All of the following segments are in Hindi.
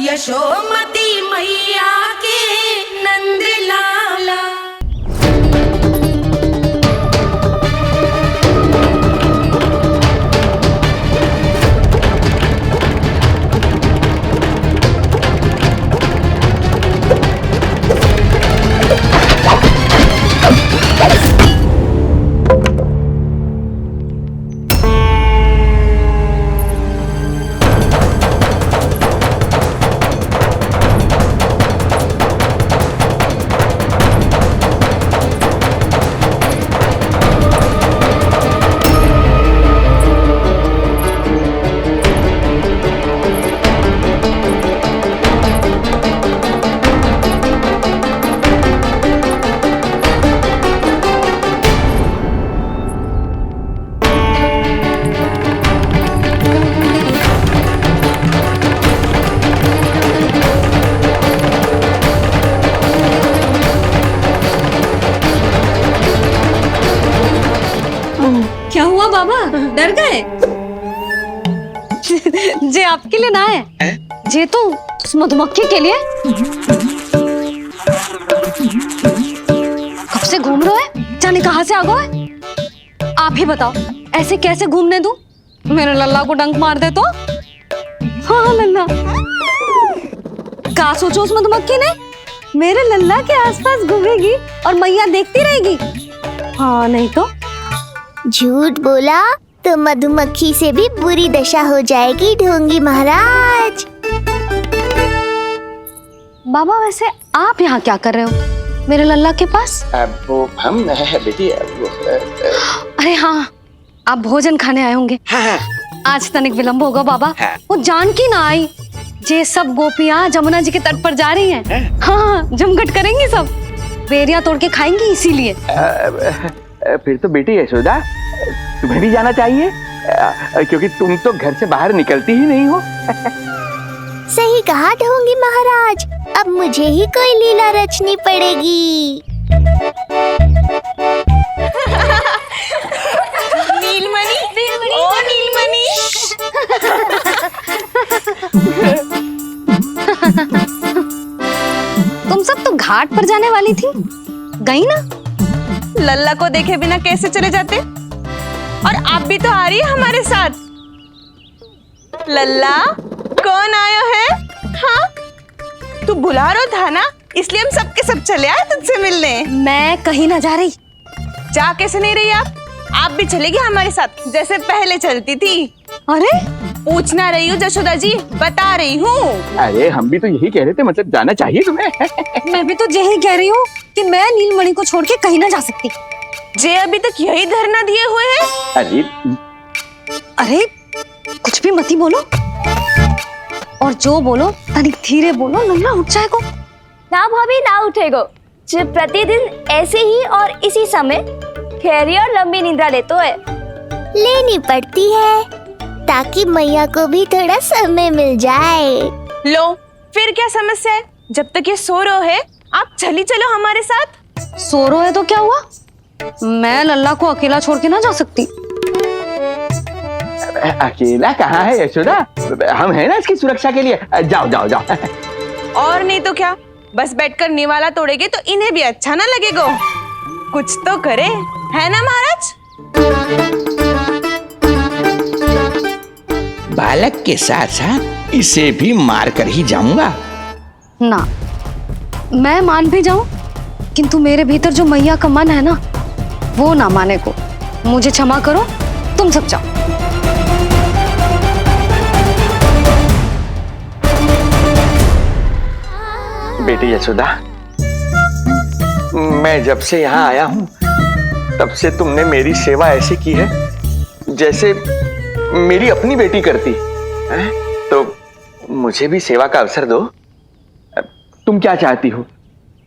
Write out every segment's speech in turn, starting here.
यशोमती मैया के नंद लाला। क्या हुआ बाबा, डर गए? जे आपके लिए ना है, जे तो उस मधुमक्खी के लिए। कब से घूम रहे हैं, जाने कहाँ से आ गए? आप ही बताओ, ऐसे कैसे घूमने दूं? मेरे लल्ला को डंक मार दे तो? हाँ लल्ला, क्या सोचो उस मधुमक्खी ने? मेरे लल्ला के आसपास घूमेगी और मैया देखती रहेगी। हाँ नहीं तो झूठ बोला तो मधुमक्खी से भी बुरी दशा हो जाएगी ढोंगी महाराज। बाबा वैसे आप यहाँ क्या कर रहे हो मेरे लल्ला के पास? वो हम बेटी अरे हाँ, आप भोजन खाने आए होंगे। हाँ। आज तनिक विलंब होगा बाबा। हाँ। वो जानकी ना आई, जे सब गोपियाँ जमुना जी के तट पर जा रही हैं। हाँ, जमघट करेंगी सब, बेरिया तोड़ के खाएंगी इसीलिए। फिर तो बेटी यशोदा तुम्हें भी जाना चाहिए, क्योंकि तुम तो घर से बाहर निकलती ही नहीं हो। सही कहा ढोंगी महाराज, अब मुझे ही कोई लीला रचनी पड़ेगी। नीलमणि, ओ नीलमणि। तुम सब तो घाट पर जाने वाली थी, गई ना? लल्ला को देखे बिना कैसे चले जाते? और आप भी तो आ रही है हमारे साथ। लल्ला, कौन आया है? हाँ, तू बुला रहा था ना, इसलिए हम सब के सब चले आए तुझसे मिलने। मैं कहीं ना जा रही। जा कैसे नहीं रही आप भी चलेगी हमारे साथ जैसे पहले चलती थी। अरे पूछना रही हूँ जशोदा जी, बता रही हूँ। अरे हम भी तो यही कह रहे थे, मतलब जाना चाहिए तुम्हें। मैं भी तो यही कह रही हूँ कि मैं नीलमणि को छोड़ के कहीं ना जा सकती। जे अभी तक यही धरना दिए हुए हैं। अरे कुछ भी मती बोलो, और जो बोलो तनिक धीरे बोलो, लल्ला उठ जाएगो। ना भाभी ना उठेगो, जो प्रतिदिन ऐसे ही और इसी समय गहरी और लंबी निद्रा लेते है। लेनी पड़ती है ताकि मैया को भी थोड़ा समय मिल जाए। लो, फिर क्या समस्या है? जब तक ये सो रहे है आप चली चलो हमारे साथ। सो रहे है तो क्या हुआ? मैं लल्ला को अकेला छोड़ के ना जा सकती। अकेला कहाँ है यशोदा, हम हैं ना इसकी सुरक्षा के लिए। जाओ जाओ जाओ। और नहीं तो क्या, बस बैठकर निवाला तोड़ेगे तो इन्हें भी अच्छा ना लगेगा। कुछ तो करे, है ना महाराज? बालक के साथ साथ इसे भी मार कर ही जाऊंगा। ना, मैं मान भी जाऊं, किंतु मेरे भीतर जो मैया का मन है ना, वो ना माने को। मुझे क्षमा करो, तुम सब जाओ। बेटी यशोदा, मैं जब से यहाँ आया हूँ तब से तुमने मेरी सेवा ऐसी की है जैसे मेरी अपनी बेटी करती है। तो मुझे भी सेवा का अवसर दो। तुम क्या चाहती हो?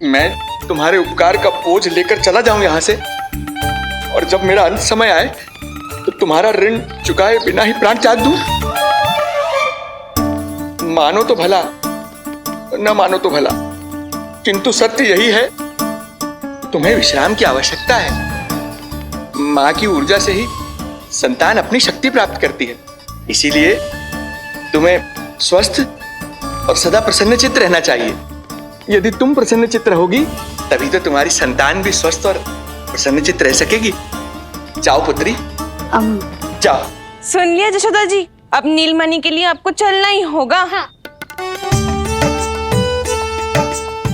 मैं तुम्हारे उपकार का बोझ लेकर चला जाऊं यहाँ से, और जब मेरा अंत समय आए तो तुम्हारा ऋण चुकाए बिना ही प्राण त्याग दूं? मानो तो भला, न मानो तो भला, किंतु सत्य यही है, तुम्हें विश्राम की आवश्यकता है। माँ की ऊर्जा से ही संतान अपनी शक्ति प्राप्त करती है, इसीलिए तुम्हें स्वस्थ और सदा प्रसन्नचित्त रहना चाहिए। यदि तुम प्रसन्नचित्त रहोगी तभी तो तुम्हारी संतान भी स्वस्थ और प्रसन्नचित्त रह सकेगी। जाओ पुत्री, जाओ। सुन लिया जशोदा जी, अब नीलमणि के लिए आपको चलना ही होगा। हाँ।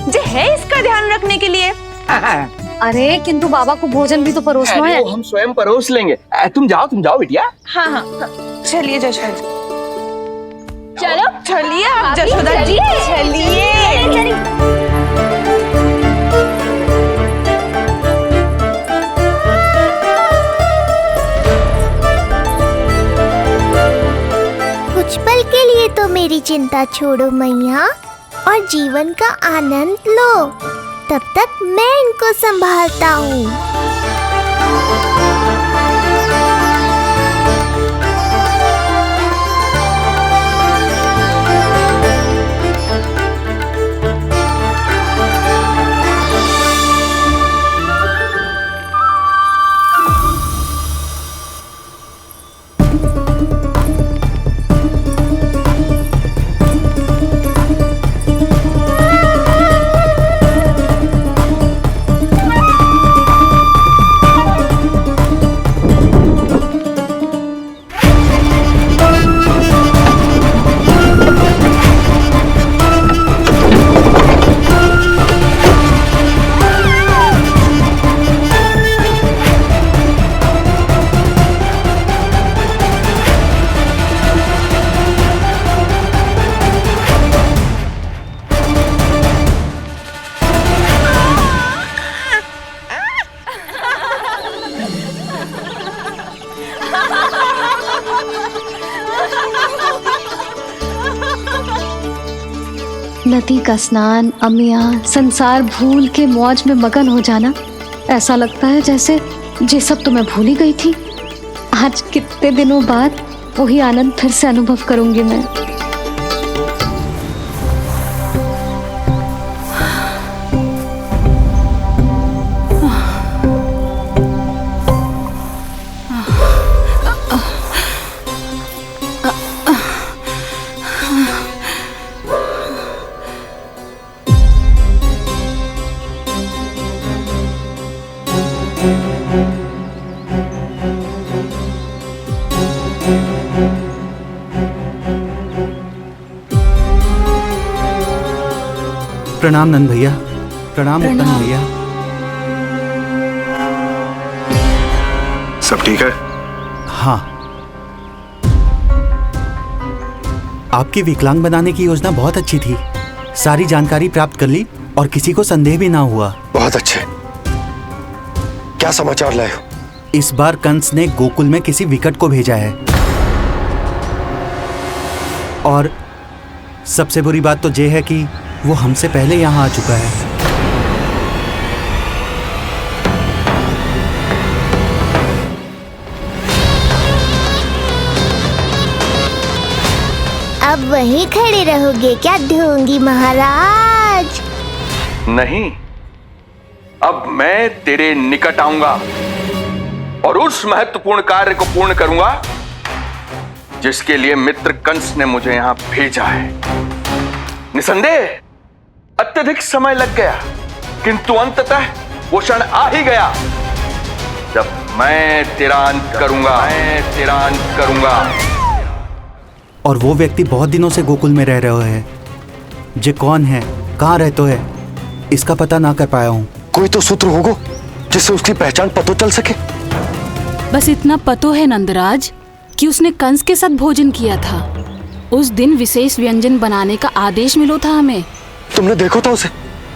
जे है इसका ध्यान रखने के लिए। अरे किंतु बाबा को भोजन भी तो परोसना है। वो हम स्वयं परोस लेंगे। तुम जाओ बिटिया। हाँ हाँ, चलिए जशोदा जी। चलो चलिए आप जशोदा जी, चलिए। कुछ पल के लिए तो मेरी चिंता छोड़ो मैया और जीवन का आनंद लो। तब तक मैं इनको संभालता हूँ। नदी का स्नान, अमिया, संसार भूल के मौज में मगन हो जाना, ऐसा लगता है जैसे ये सब तो मैं भूल ही गई थी। आज कितने दिनों बाद वही आनंद फिर से अनुभव करूंगी मैं। प्रणाम नंद भैया। प्रणाम उत्तम भैया। सब ठीक है? हाँ। आपकी विकलांग बनाने की योजना बहुत अच्छी थी। सारी जानकारी प्राप्त कर ली और किसी को संदेह भी ना हुआ। बहुत अच्छे। क्या समाचार लाए हो? इस बार कंस ने गोकुल में किसी विकट को भेजा है और सबसे बुरी बात तो ये है कि वो हमसे पहले यहाँ आ चुका है। अब वहीं खड़े रहोगे क्या ढोंगी महाराज? नहीं, अब मैं तेरे निकट आऊंगा और उस महत्वपूर्ण कार्य को पूर्ण करूंगा जिसके लिए मित्र कंस ने मुझे यहां भेजा है। निसंदेह अत्यधिक समय लग गया, किंतु अंततः वो क्षण आ ही गया जब मैं तेरा अंत करूंगा। और वो व्यक्ति बहुत दिनों से गोकुल में रह रहे हैं। जे कौन है, कहाँ रहते है, इसका पता ना कर पाया हूँ। कोई तो सूत्र होगा जिससे उसकी पहचान पता चल सके। बस इतना पतो है नंदराज कि उसने कंस के साथ भोजन किया था। उस दिन विशेष व्यंजन बनाने का आदेश मिलो था हमें। तुमने देखो था उसे?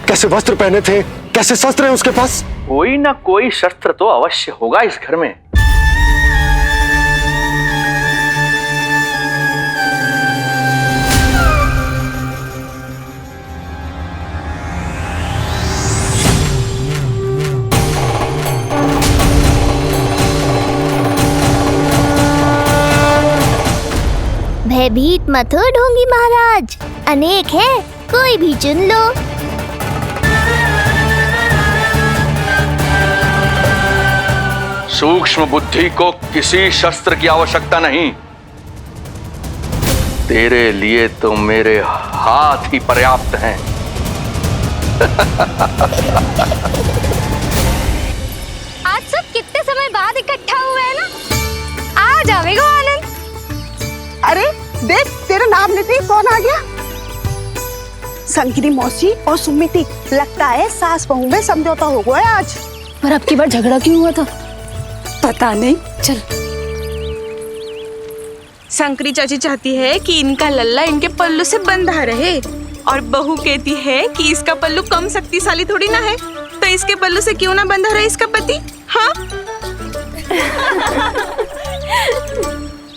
कैसे वस्त्र पहने थे, कैसे शस्त्र है उसके पास? कोई ना कोई शस्त्र तो अवश्य होगा इस घर में। भयभीत मत हो ढोंगी महाराज, अनेक है, कोई भी चुन लो। सूक्ष्म बुद्धि को किसी शस्त्र की आवश्यकता नहीं। तेरे लिए तो मेरे हाथ ही पर्याप्त हैं। आज सब कितने समय बाद इकट्ठा हुए हैं ना। आ जाएगा आनंद। अरे देख, तेरा नाम लेते ही कौन आ गया? संगीनी मौसी और सुमिति, लगता है सास बहू में समझौता हो गया है आज। पर अब की बार झगड़ा क्यों हुआ था? पता नहीं। चल। शंकरी चाची चाहती है कि इनका लल्ला इनके पल्लू से बंधा रहे, और बहू कहती है कि इसका पल्लू कम शक्तिशाली थोड़ी ना है, तो इसके पल्लू से क्यों ना बंधा रहे इसका पति। हाँ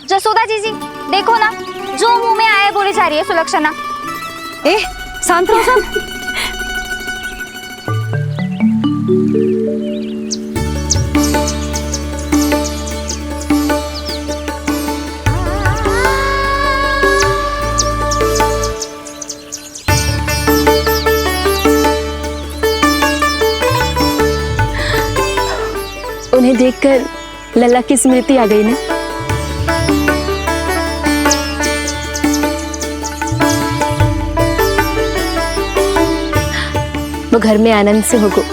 जसोदा जीजी, देखो ना, जो मुंह में आए बोली जा रही है सुलक्षणा। ए शांत रहो सब। उन्हें देखकर लल्ला की स्मृति आ गई ना। वो घर में आनंद से होगो।